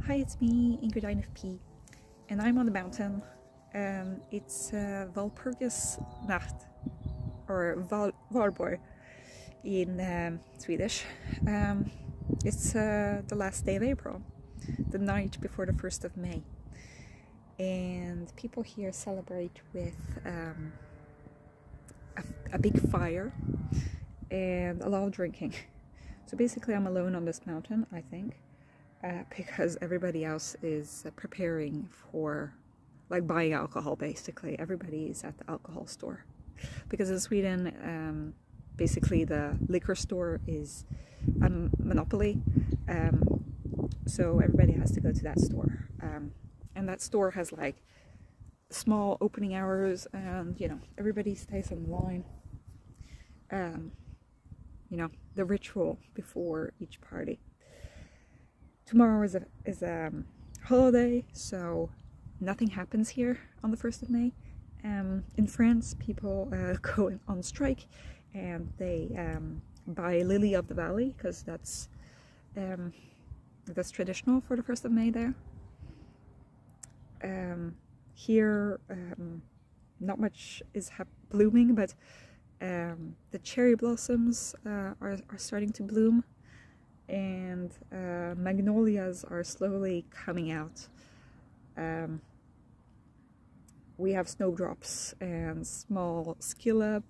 Hi, it's me, Ingrid INFP, and I'm on the mountain. It's Walpurgis Nacht, or Valborg in Swedish. It's the last day of April, the night before the 1st of May. And people here celebrate with a big fire and a lot of drinking. So basically I'm alone on this mountain, I think. Because everybody else is preparing for, like, buying alcohol. Basically everybody is at the alcohol store, because in Sweden basically the liquor store is a monopoly, so everybody has to go to that store, and that store has like small opening hours, and everybody stays in line. The ritual before each party. Tomorrow is a holiday, so nothing happens here on the 1st of May. In France, people go on strike, and they buy Lily of the Valley, because that's traditional for the 1st of May there. Here, not much is blooming, but the cherry blossoms are starting to bloom. And magnolias are slowly coming out. We have snowdrops and small scilla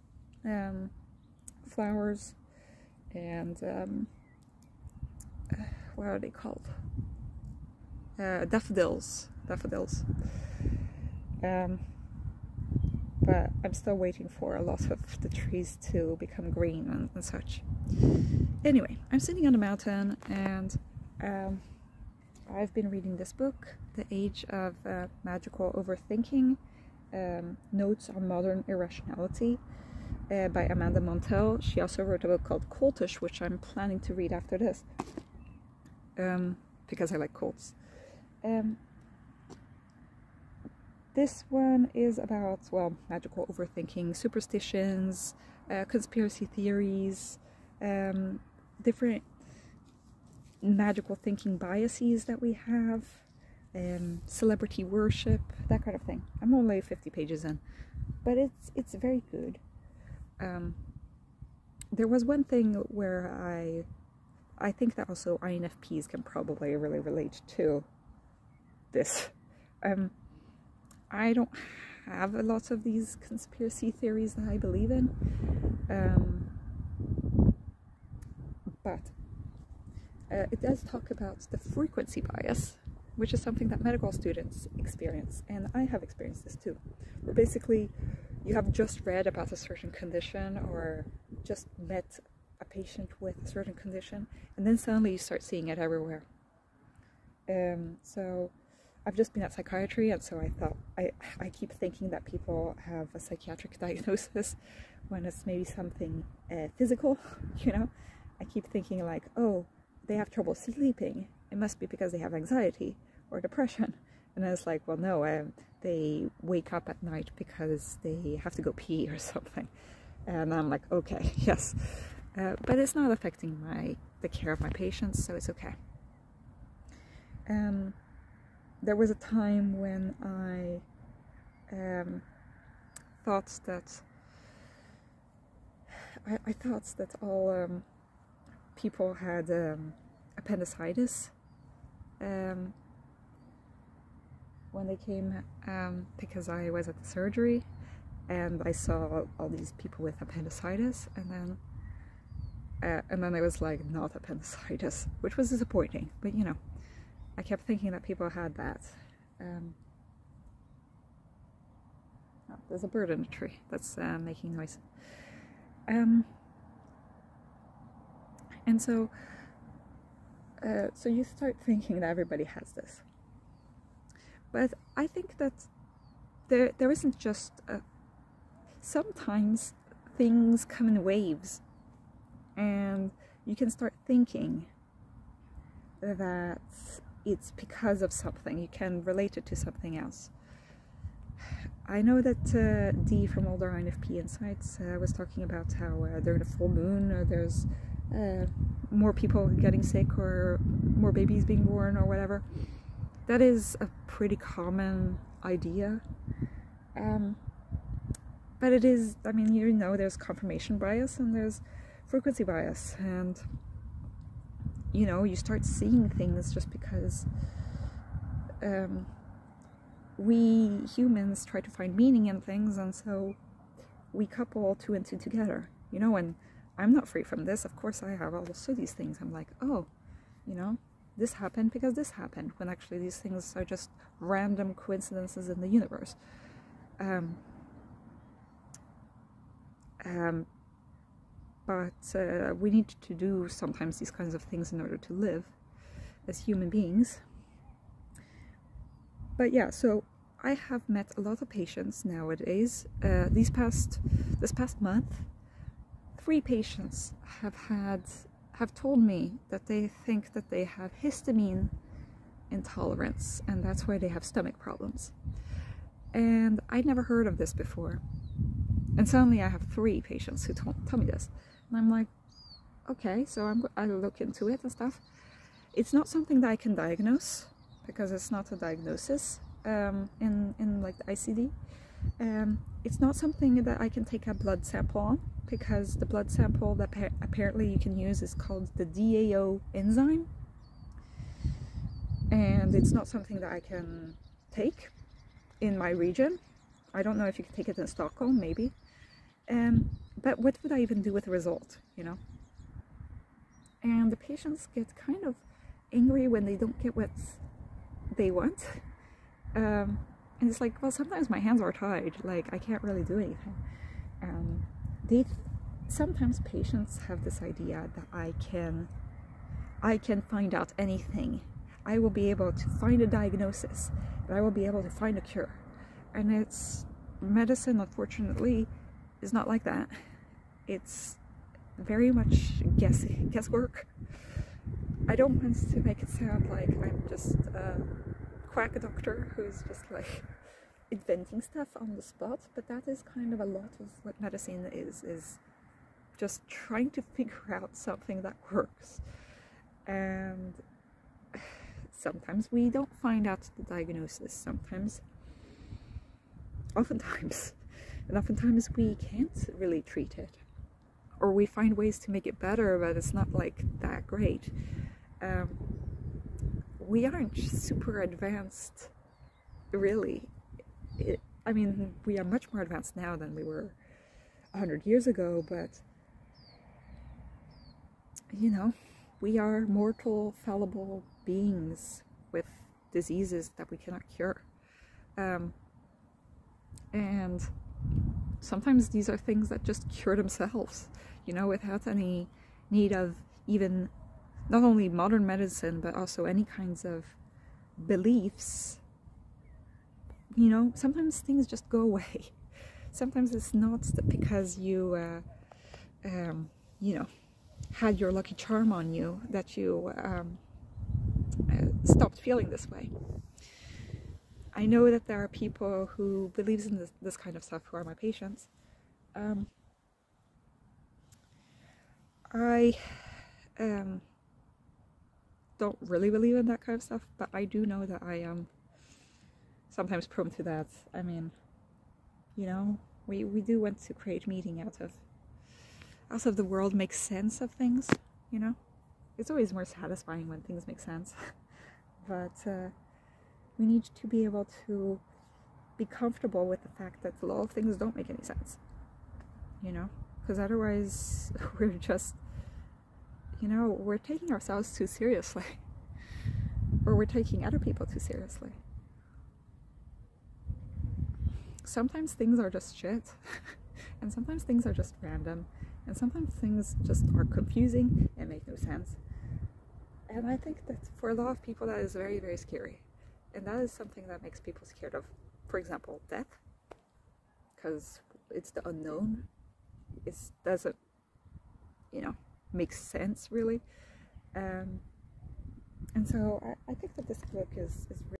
flowers, and what are they called? Daffodils. But I'm still waiting for a lot of the trees to become green and such. Anyway, I'm sitting on a mountain, and I've been reading this book, The Age of Magical Overthinking, Notes on Modern Irrationality, by Amanda Montell. She also wrote a book called Cultish, which I'm planning to read after this, because I like cults. This one is about, well, magical overthinking, superstitions, conspiracy theories, different magical thinking biases that we have, celebrity worship, that kind of thing. I'm only 50 pages in, but it's very good. There was one thing where I think that also INFPs can probably really relate to this. I don't have a lot of these conspiracy theories that I believe in, but it does talk about the frequency bias, which is something that medical students experience, and I have experienced this too, where basically you have just read about a certain condition or just met a patient with a certain condition, and then suddenly you start seeing it everywhere. So I've just been at psychiatry, and so I thought, I keep thinking that people have a psychiatric diagnosis when it's maybe something physical, I keep thinking like, oh, they have trouble sleeping, it must be because they have anxiety or depression. And I was like, well, no, they wake up at night because they have to go pee or something. And I'm like, okay, yes. But it's not affecting the care of my patients, so it's okay. There was a time when I thought that all people had appendicitis when they came, because I was at the surgery and I saw all these people with appendicitis, and then I was like, not appendicitis, which was disappointing, but I kept thinking that people had that. Oh, there's a bird in a tree that's making noise. And so you start thinking that everybody has this. But I think that there isn't just sometimes things come in waves, and you can start thinking that it's because of something. You can relate it to something else. I know that Dee from Older INFP Insights was talking about how during the full moon there's more people getting sick or more babies being born or whatever. that is a pretty common idea. But it is, I mean, you know, there's confirmation bias and there's frequency bias, and you know, you start seeing things just because we humans try to find meaning in things, and so we couple two and two together, you know. And I'm not free from this. Of course I have also these things. I'm like, oh, you know, this happened because this happened, when actually these things are just random coincidences in the universe. But we need to do sometimes these kinds of things in order to live as human beings. But yeah, so I have met a lot of patients nowadays. This past month, 3 patients have told me that they think that they have histamine intolerance, and that's why they have stomach problems. And I'd never heard of this before. And suddenly I have 3 patients who tell me this. And I'm like, okay, so I look into it and stuff. It's not something that I can diagnose, because it's not a diagnosis in like the ICD. It's not something that I can take a blood sample on, because the blood sample that apparently you can use is called the DAO enzyme. And it's not something that I can take in my region. I don't know if you can take it in Stockholm, maybe. But what would I even do with the result, you know? And the patients get kind of angry when they don't get what they want. And it's like, well, sometimes my hands are tied, like I can't really do anything. Sometimes patients have this idea that I can find out anything. I will be able to find a diagnosis, and I will be able to find a cure. And it's, medicine, unfortunately, is not like that. It's very much guesswork. I don't want to make it sound like I'm just a quack doctor who's just like inventing stuff on the spot, but that is kind of a lot of what medicine is just trying to figure out something that works. And sometimes we don't find out the diagnosis, oftentimes we can't really treat it, or we find ways to make it better, but it's not like that great. We aren't super advanced, really. I mean, we are much more advanced now than we were 100 years ago, but you know, we are mortal, fallible beings with diseases that we cannot cure. And sometimes these are things that just cure themselves, you know, without any need of even not only modern medicine, but also any kinds of beliefs. You know, sometimes things just go away. Sometimes it's not because you, you know, had your lucky charm on you that you stopped feeling this way. I know that there are people who believes in this kind of stuff who are my patients. I don't really believe in that kind of stuff, but I do know that I am sometimes prone to that. I mean, you know, we do want to create meaning out of the world, make sense of things, you know. It's always more satisfying when things make sense. But we need to be able to be comfortable with the fact that a lot of things don't make any sense, you know, because otherwise we're just, you know, we're taking ourselves too seriously, or we're taking other people too seriously. Sometimes things are just shit, and sometimes things are just random, and sometimes things just are confusing and make no sense. And I think that for a lot of people that is very, very scary. And that is something that makes people scared of, for example, death, because it's the unknown. It doesn't, you know, make sense really. And so I think that this book is really